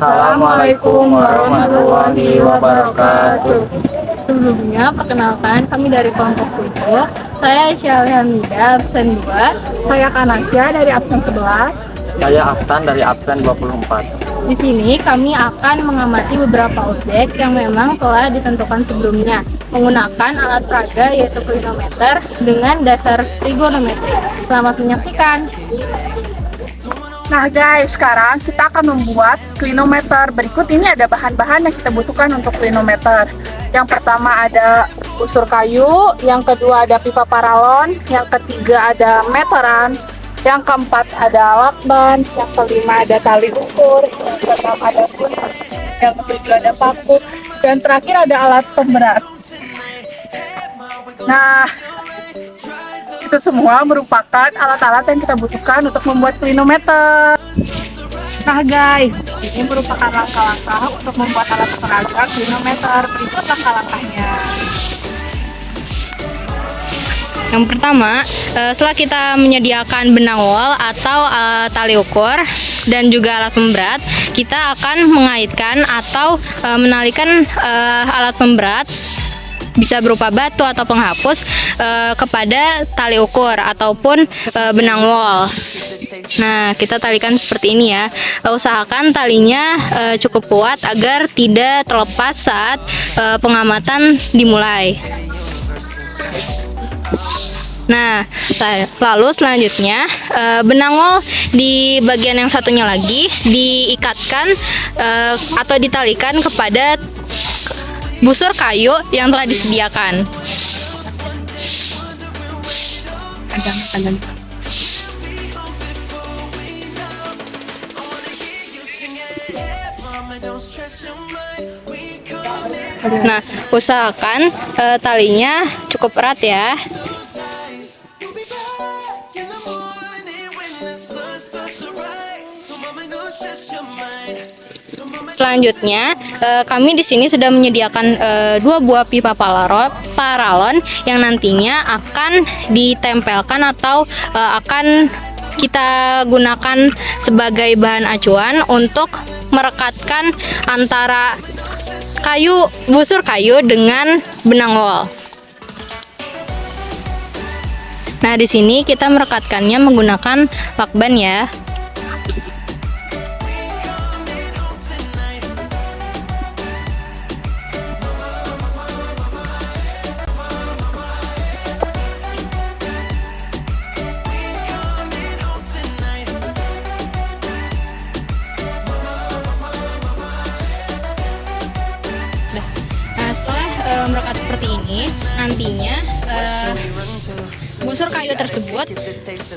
Assalamualaikum warahmatullahi wabarakatuh. Sebelumnya, perkenalkan kami dari kelompok 7. Saya Aisyah Hamidah, absen 2. Saya Kanasya dari absen 11. Saya Aftan dari absen 24. Di sini kami akan mengamati beberapa objek yang memang telah ditentukan sebelumnya menggunakan alat peraga yaitu klinometer dengan dasar trigonometri. Selamat menyaksikan. Nah guys, sekarang kita akan membuat klinometer. Berikut ini ada bahan-bahan yang kita butuhkan untuk klinometer. Yang pertama ada busur kayu, yang kedua ada pipa paralon, yang ketiga ada meteran, yang keempat ada lakban, yang kelima ada tali ukur, yang keenam ada gunting, yang ketujuh ada paku, dan terakhir ada alat pemberat. Nah, itu semua merupakan alat-alat yang kita butuhkan untuk membuat klinometer. Nah guys, ini merupakan langkah-langkah untuk membuat alat peraga klinometer. Berikut langkah-langkahnya. Yang pertama, setelah kita menyediakan benang wol atau tali ukur dan juga alat pemberat, kita akan mengaitkan atau menalikan alat pemberat bisa berupa batu atau penghapus kepada tali ukur ataupun benang wol. Nah, kita talikan seperti ini ya. Usahakan talinya cukup kuat agar tidak terlepas saat pengamatan dimulai. Nah, lalu selanjutnya benang wol di bagian yang satunya lagi diikatkan atau ditalikan kepada busur kayu yang telah disediakan. Nah, usahakan talinya cukup erat ya. Selanjutnya, kami di sini sudah menyediakan 2 buah pipa paralon yang nantinya akan ditempelkan atau akan kita gunakan sebagai bahan acuan untuk merekatkan antara busur kayu dengan benang wol. Nah, di sini kita merekatkannya menggunakan lakban ya. Nah, setelah merekat seperti ini, nantinya busur kayu tersebut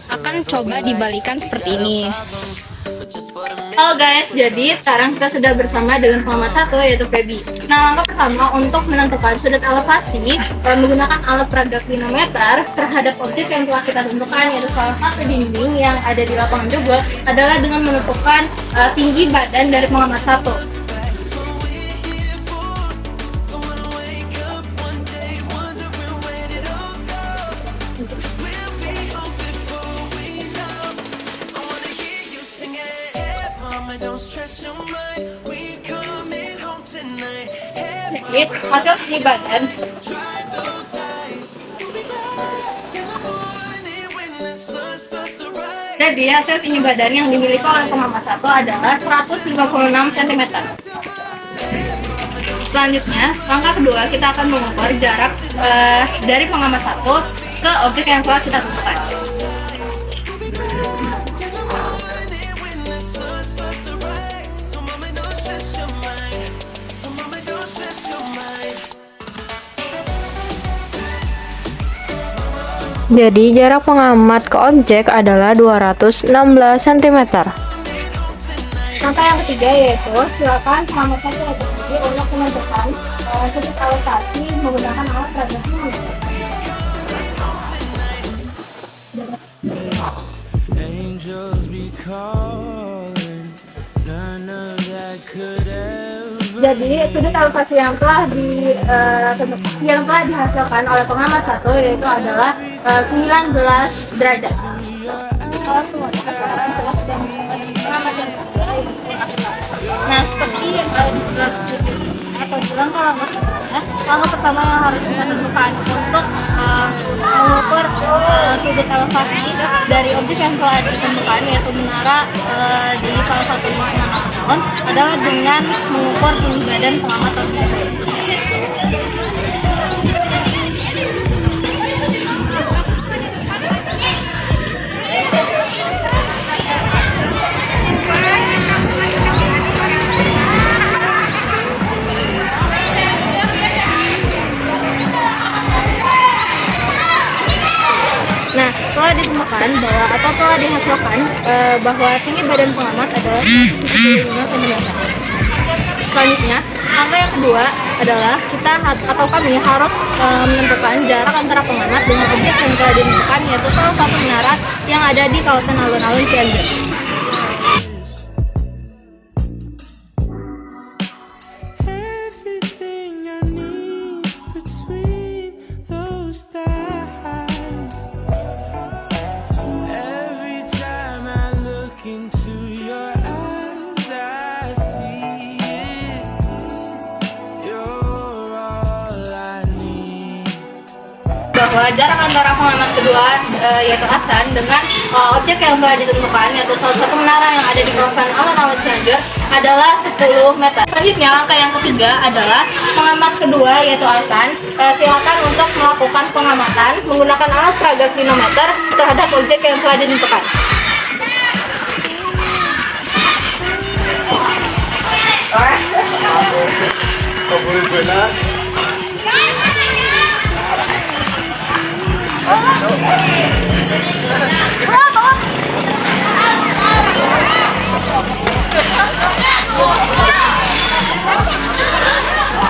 akan coba dibalikan seperti ini. Halo guys, jadi sekarang kita sudah bersama dengan pengamat 1 yaitu Feby. Nah, langkah pertama untuk menentukan sudut elevasi menggunakan alat peraga klinometer terhadap objek yang telah kita tentukan, yaitu salah satu dinding yang ada di lapangan juga adalah dengan menentukan tinggi badan dari pengamat 1. Jadi, hasil tinggi badan yang dimiliki oleh pengamat 1 adalah 156 cm. Selanjutnya, langkah kedua kita akan mengukur jarak dari pengamat 1 ke objek yang telah kita tentukan. Jadi jarak pengamat ke objek adalah 216 cm. Langkah yang ketiga yaitu silakan pengamat 1 sendiri untuk menentukan sudut elevasi menggunakan alat peraga klinometer. Jadi sudut elevasi yang telah dihasilkan oleh pengamat 1 yaitu adalah 19 derajat. Kalau semuanya sekarang telah sudah menggunakan pengamat yang ketiga yaitu Nah, seperti di sebelah seperti atau di langkah pertama yang harus kita tentukan untuk mengukur sudut elevasi dari objek yang telah ditentukan, yaitu menara di salah satu nama tahun, adalah dengan mengukur tinggi badan pengamat objek. Nah, telah ditemukan bahwa atau telah dihasilkan bahwa tinggi badan pengamat adalah 175 cm. Selanjutnya, angka yang kedua adalah kita atau kami harus menentukan jarak antara pengamat dengan objek yang telah ditentukan, yaitu salah satu menara yang ada di kawasan alun-alun Cianjur. Bahwa jarak antara pengamat kedua yaitu Hasan dengan objek yang telah ditentukan, yaitu salah satu menara yang ada di kawasan alun-alun Cianjur, adalah 10 meter. Selanjutnya, angka yang ketiga adalah pengamat kedua yaitu Hasan. Silakan untuk melakukan pengamatan menggunakan alat peraga klinometer terhadap objek yang telah ditentukan.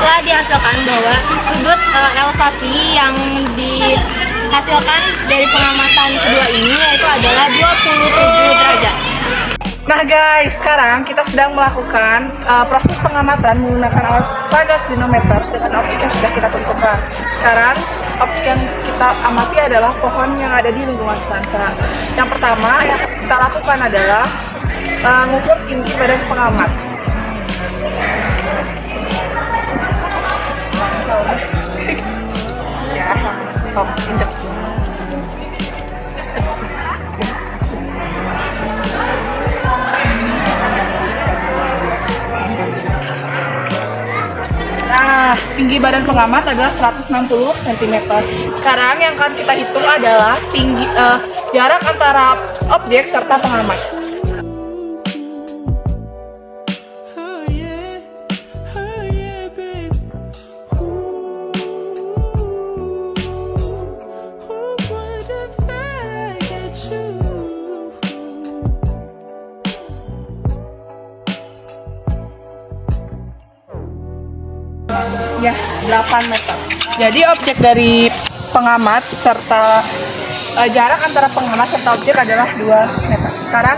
Telah dihasilkan bahwa sudut elevasi yang dihasilkan dari pengamatan kedua ini yaitu adalah 27 derajat. Nah guys, sekarang kita sedang melakukan proses pengamatan menggunakan alat peraga klinometer dengan objek yang sudah kita tentukan. Sekarang objek yang kita amati adalah pohon yang ada di lingkungan Selansa. Yang pertama yang kita lakukan adalah mengukur tinggi badan pengamat. Ya, stop, injek. Nah, tinggi badan pengamat adalah 160 cm. Sekarang yang akan kita hitung adalah tinggi jarak antara objek serta pengamat. Ya, 8 meter. Jadi objek dari pengamat serta jarak antara pengamat serta objek adalah 2 meter. Sekarang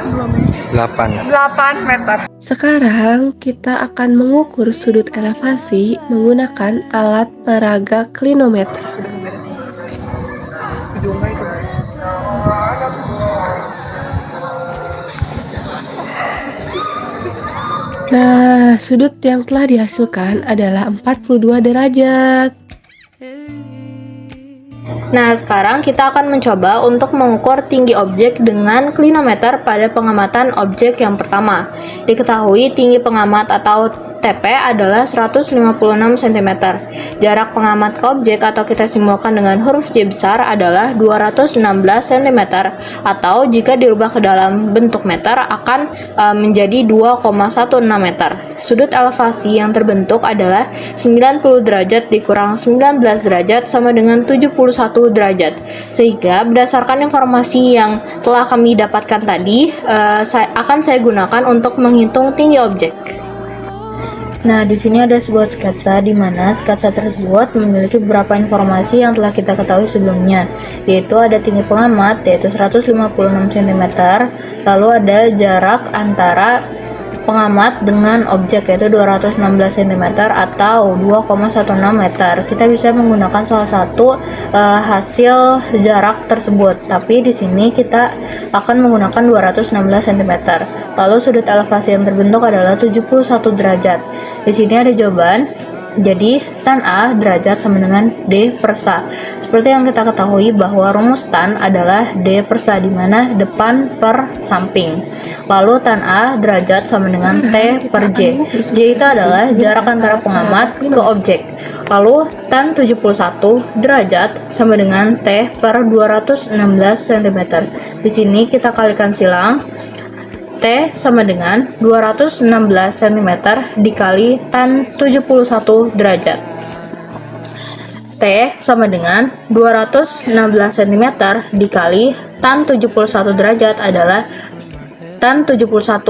8 meter. Sekarang kita akan mengukur sudut elevasi menggunakan alat peraga klinometer. Nah, sudut yang telah dihasilkan adalah 42 derajat. Nah, sekarang kita akan mencoba untuk mengukur tinggi objek dengan klinometer pada pengamatan objek yang pertama. Diketahui tinggi pengamat atau TP adalah 156 cm. Jarak pengamat ke objek atau kita simbolkan dengan huruf J besar adalah 216 cm, atau jika dirubah ke dalam bentuk meter akan menjadi 2,16 meter. Sudut elevasi yang terbentuk adalah 90 derajat dikurang 19 derajat sama dengan 71 derajat. Sehingga berdasarkan informasi yang telah kami dapatkan tadi, akan saya gunakan untuk menghitung tinggi objek. Nah, di sini ada sebuah sketsa di mana sketsa tersebut memiliki beberapa informasi yang telah kita ketahui sebelumnya, yaitu ada tinggi pengamat yaitu 156 cm, lalu ada jarak antara pengamat dengan objek yaitu 216 cm atau 2,16 meter. Kita bisa menggunakan salah satu hasil jarak tersebut. Tapi di sini kita akan menggunakan 216 cm. Lalu sudut elevasi yang terbentuk adalah 71 derajat. Di sini ada jawaban. Jadi, tan A derajat sama dengan D per sa. Seperti yang kita ketahui bahwa rumus tan adalah D per sa, di mana depan per samping. Lalu tan A derajat sama dengan T per J. J itu adalah jarak antara pengamat ke objek. Lalu tan 71 derajat sama dengan T per 216 cm. Di sini kita kalikan silang. T sama dengan 216 cm dikali tan 71 derajat. T sama dengan 216 cm dikali tan 71 derajat adalah tan 71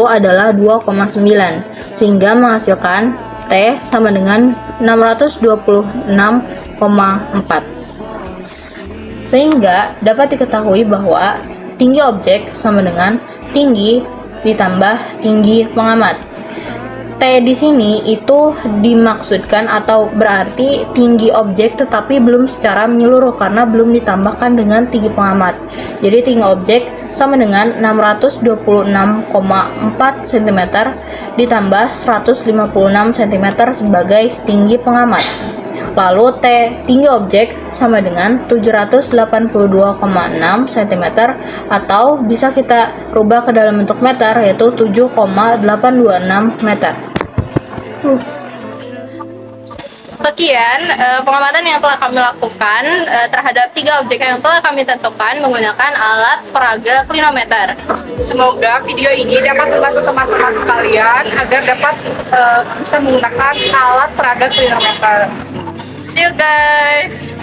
adalah 2,9, sehingga menghasilkan T sama dengan 626,4. Sehingga dapat diketahui bahwa tinggi objek sama dengan tinggi ditambah tinggi pengamat. T di sini itu dimaksudkan atau berarti tinggi objek tetapi belum secara menyeluruh karena belum ditambahkan dengan tinggi pengamat. Jadi tinggi objek sama dengan 626,4 cm ditambah 156 cm sebagai tinggi pengamat. Lalu T tinggi objek sama dengan 782,6 cm atau bisa kita rubah ke dalam bentuk meter yaitu 7,826 meter. Sekian pengamatan yang telah kami lakukan terhadap 3 objek yang telah kami tentukan menggunakan alat peraga klinometer. Semoga video ini dapat membantu teman-teman sekalian agar dapat bisa menggunakan alat peraga klinometer. See you guys!